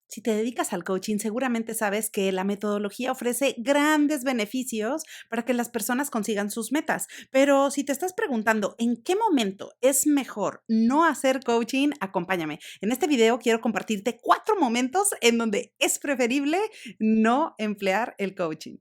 Si te dedicas al coaching, seguramente sabes que la metodología ofrece grandes beneficios para que las personas consigan sus metas. Pero si te estás preguntando en qué momento es mejor no hacer coaching, acompáñame. En este video quiero compartirte 4 momentos en donde es preferible no emplear el coaching.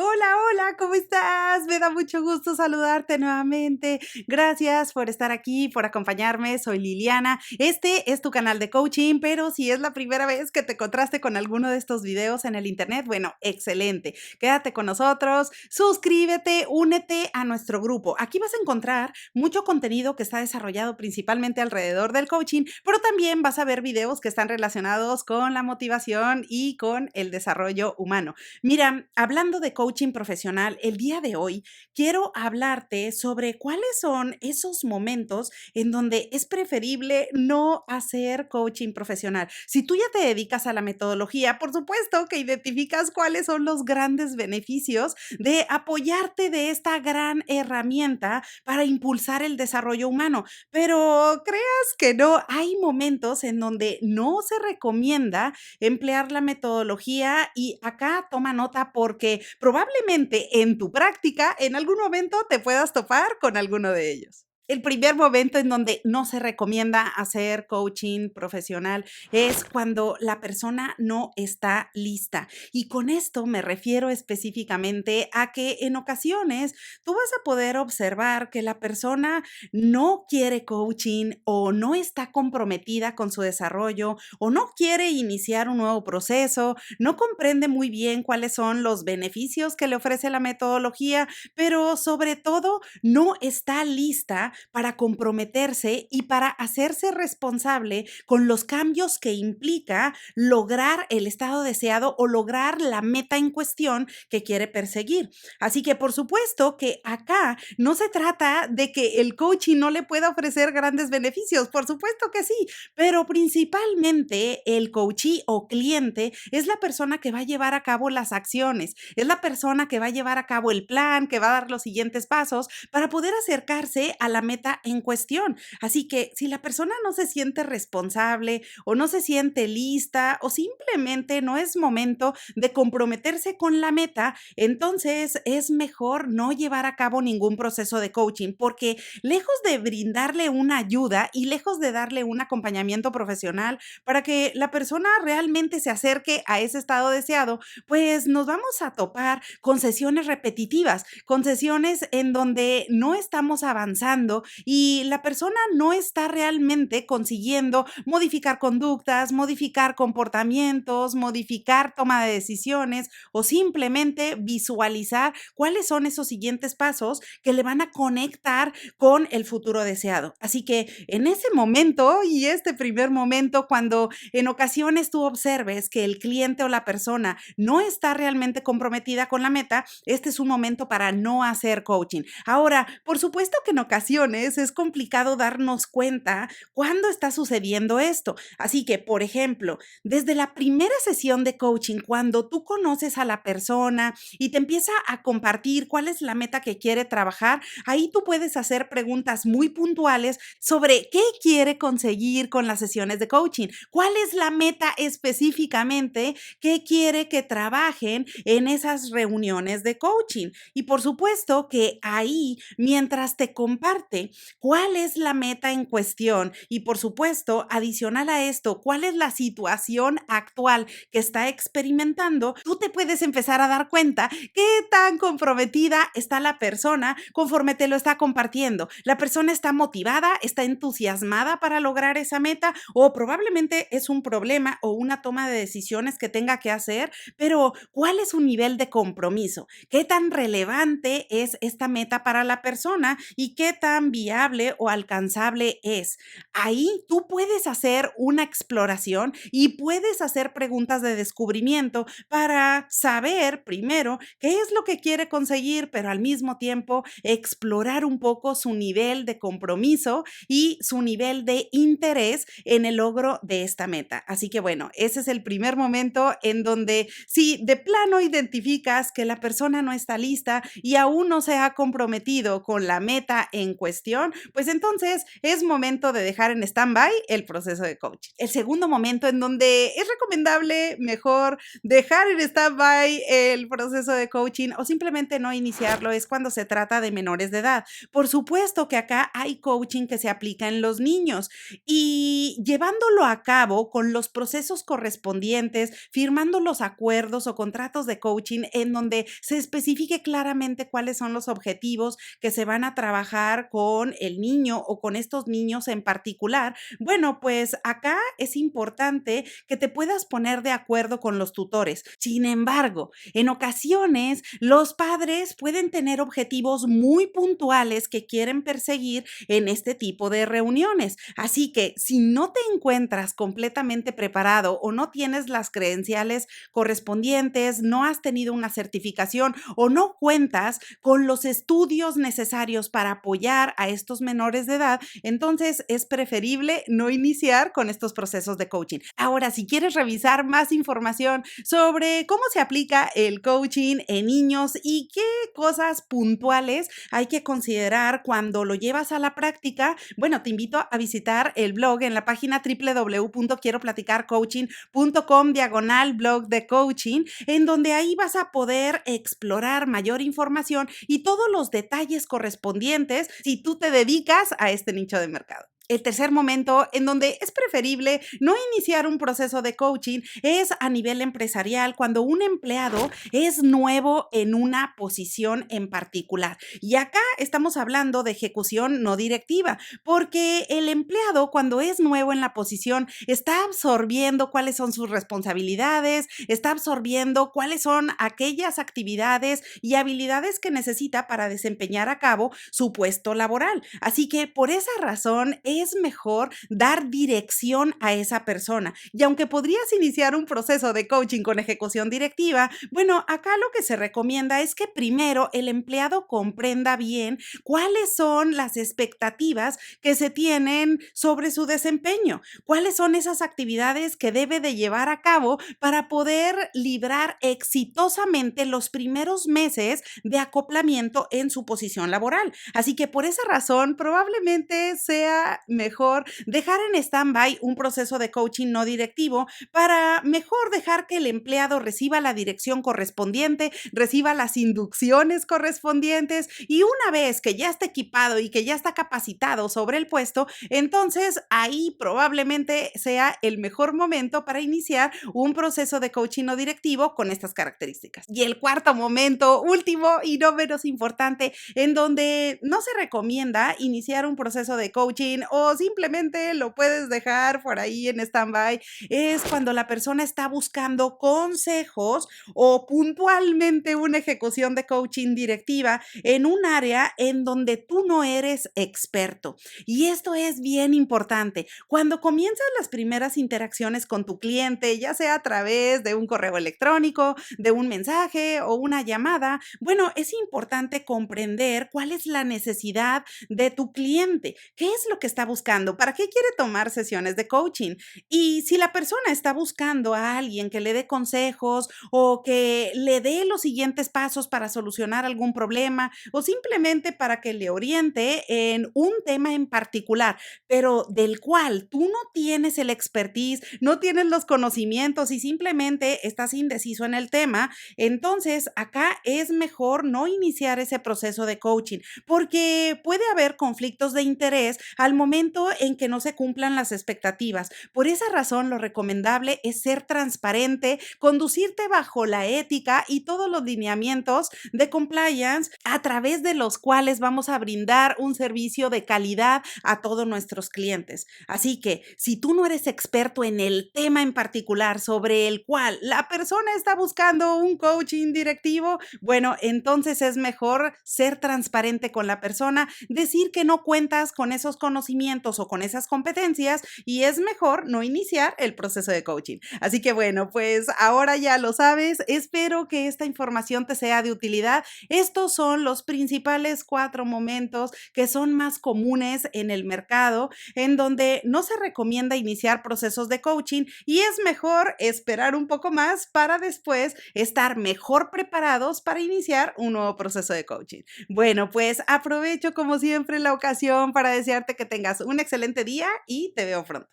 Hola, hola, ¿cómo estás? Me da mucho gusto saludarte nuevamente. Gracias por estar aquí, por acompañarme. Soy Liliana. Este es tu canal de coaching, pero si es la primera vez que te encontraste con alguno de estos videos en el internet, bueno, excelente. Quédate con nosotros, suscríbete, únete a nuestro grupo. Aquí vas a encontrar mucho contenido que está desarrollado principalmente alrededor del coaching, pero también vas a ver videos que están relacionados con la motivación y con el desarrollo humano. Mira, hablando de coaching profesional, el día de hoy quiero hablarte sobre cuáles son esos momentos en donde es preferible no hacer coaching profesional. Si tú ya te dedicas a la metodología, por supuesto que identificas cuáles son los grandes beneficios de apoyarte de esta gran herramienta para impulsar el desarrollo humano. Pero creas que no, hay momentos en donde no se recomienda emplear la metodología y acá toma nota porque probablemente en tu práctica en algún momento te puedas topar con alguno de ellos. El primer momento en donde no se recomienda hacer coaching profesional es cuando la persona no está lista. Y con esto me refiero específicamente a que en ocasiones tú vas a poder observar que la persona no quiere coaching o no está comprometida con su desarrollo o no quiere iniciar un nuevo proceso, no comprende muy bien cuáles son los beneficios que le ofrece la metodología, pero sobre todo no está lista para comprometerse y para hacerse responsable con los cambios que implica lograr el estado deseado o lograr la meta en cuestión que quiere perseguir. Así que por supuesto que acá no se trata de que el coaching no le pueda ofrecer grandes beneficios, por supuesto que sí, pero principalmente el coachee o cliente es la persona que va a llevar a cabo las acciones, es la persona que va a llevar a cabo el plan, que va a dar los siguientes pasos para poder acercarse a la meta en cuestión. Así que si la persona no se siente responsable o no se siente lista o simplemente no es momento de comprometerse con la meta, entonces es mejor no llevar a cabo ningún proceso de coaching porque lejos de brindarle una ayuda y lejos de darle un acompañamiento profesional para que la persona realmente se acerque a ese estado deseado, pues nos vamos a topar con sesiones repetitivas, con sesiones en donde no estamos avanzando y la persona no está realmente consiguiendo modificar conductas, modificar comportamientos, modificar toma de decisiones o simplemente visualizar cuáles son esos siguientes pasos que le van a conectar con el futuro deseado. Así que en ese momento y este primer momento, cuando en ocasiones tú observes que el cliente o la persona no está realmente comprometida con la meta, este es un momento para no hacer coaching. Ahora, por supuesto que en ocasiones es complicado darnos cuenta cuándo está sucediendo esto. Así que, por ejemplo, desde la primera sesión de coaching, cuando tú conoces a la persona y te empieza a compartir cuál es la meta que quiere trabajar, ahí tú puedes hacer preguntas muy puntuales sobre qué quiere conseguir con las sesiones de coaching, cuál es la meta específicamente que quiere que trabajen en esas reuniones de coaching. Y por supuesto que ahí, mientras te comparte cuál es la meta en cuestión y por supuesto, adicional a esto, cuál es la situación actual que está experimentando, tú te puedes empezar a dar cuenta qué tan comprometida está la persona conforme te lo está compartiendo. La persona está motivada, está entusiasmada para lograr esa meta o probablemente es un problema o una toma de decisiones que tenga que hacer, pero ¿cuál es su nivel de compromiso? ¿Qué tan relevante es esta meta para la persona y qué tan viable o alcanzable es? Ahí tú puedes hacer una exploración y puedes hacer preguntas de descubrimiento para saber primero qué es lo que quiere conseguir, pero al mismo tiempo explorar un poco su nivel de compromiso y su nivel de interés en el logro de esta meta. Así que bueno, ese es el primer momento en donde si de plano identificas que la persona no está lista y aún no se ha comprometido con la meta en cuestión, pues entonces es momento de dejar en stand-by el proceso de coaching. El segundo momento en donde es recomendable mejor dejar en stand-by el proceso de coaching o simplemente no iniciarlo es cuando se trata de menores de edad. Por supuesto que acá hay coaching que se aplica en los niños y llevándolo a cabo con los procesos correspondientes, firmando los acuerdos o contratos de coaching en donde se especifique claramente cuáles son los objetivos que se van a trabajar con el niño o con estos niños en particular. Bueno, pues acá es importante que te puedas poner de acuerdo con los tutores. Sin embargo, en ocasiones los padres pueden tener objetivos muy puntuales que quieren perseguir en este tipo de reuniones. Así que si no te encuentras completamente preparado o no tienes las credenciales correspondientes, no has tenido una certificación o no cuentas con los estudios necesarios para apoyar a estos menores de edad, entonces es preferible no iniciar con estos procesos de coaching. Ahora, si quieres revisar más información sobre cómo se aplica el coaching en niños y qué cosas puntuales hay que considerar cuando lo llevas a la práctica, bueno, te invito a visitar el blog en la página www.quieroplaticarcoaching.com/blog de coaching, en donde ahí vas a poder explorar mayor información y todos los detalles correspondientes si tú te dedicas a este nicho de mercado. El tercer momento en donde es preferible no iniciar un proceso de coaching es a nivel empresarial, cuando un empleado es nuevo en una posición en particular. Y acá estamos hablando de ejecución no directiva, porque el empleado cuando es nuevo en la posición está absorbiendo cuáles son sus responsabilidades, está absorbiendo cuáles son aquellas actividades y habilidades que necesita para desempeñar a cabo su puesto laboral. Así que por esa razón es mejor dar dirección a esa persona. Y aunque podrías iniciar un proceso de coaching con ejecución directiva, bueno, acá lo que se recomienda es que primero el empleado comprenda bien cuáles son las expectativas que se tienen sobre su desempeño, cuáles son esas actividades que debe de llevar a cabo para poder librar exitosamente los primeros meses de acoplamiento en su posición laboral. Así que por esa razón probablemente sea mejor dejar en stand-by un proceso de coaching no directivo para mejor dejar que el empleado reciba la dirección correspondiente, reciba las inducciones correspondientes y una vez que ya está equipado y que ya está capacitado sobre el puesto, entonces ahí probablemente sea el mejor momento para iniciar un proceso de coaching no directivo con estas características. Y el cuarto momento, último y no menos importante, en donde no se recomienda iniciar un proceso de coaching o simplemente lo puedes dejar por ahí en stand-by, es cuando la persona está buscando consejos o puntualmente una ejecución de coaching directiva en un área en donde tú no eres experto. Y esto es bien importante. Cuando comienzas las primeras interacciones con tu cliente, ya sea a través de un correo electrónico, de un mensaje o una llamada, bueno, es importante comprender cuál es la necesidad de tu cliente, qué es lo que está buscando, para qué quiere tomar sesiones de coaching. Y si la persona está buscando a alguien que le dé consejos o que le dé los siguientes pasos para solucionar algún problema o simplemente para que le oriente en un tema en particular, pero del cual tú no tienes el expertise, no tienes los conocimientos y simplemente estás indeciso en el tema, entonces acá es mejor no iniciar ese proceso de coaching porque puede haber conflictos de interés al momento en que no se cumplan las expectativas. Por esa razón, lo recomendable es ser transparente, conducirte bajo la ética y todos los lineamientos de compliance a través de los cuales vamos a brindar un servicio de calidad a todos nuestros clientes. Así que si tú no eres experto en el tema en particular sobre el cual la persona está buscando un coaching directivo, bueno, entonces es mejor ser transparente con la persona, decir que no cuentas con esos conocimientos conocimientos o con esas competencias y es mejor no iniciar el proceso de coaching. Así que bueno, pues ahora ya lo sabes. Espero que esta información te sea de utilidad. Estos son los principales 4 momentos que son más comunes en el mercado, en donde no se recomienda iniciar procesos de coaching y es mejor esperar un poco más para después estar mejor preparados para iniciar un nuevo proceso de coaching. Bueno, pues aprovecho como siempre la ocasión para desearte que tengas un excelente día y te veo pronto.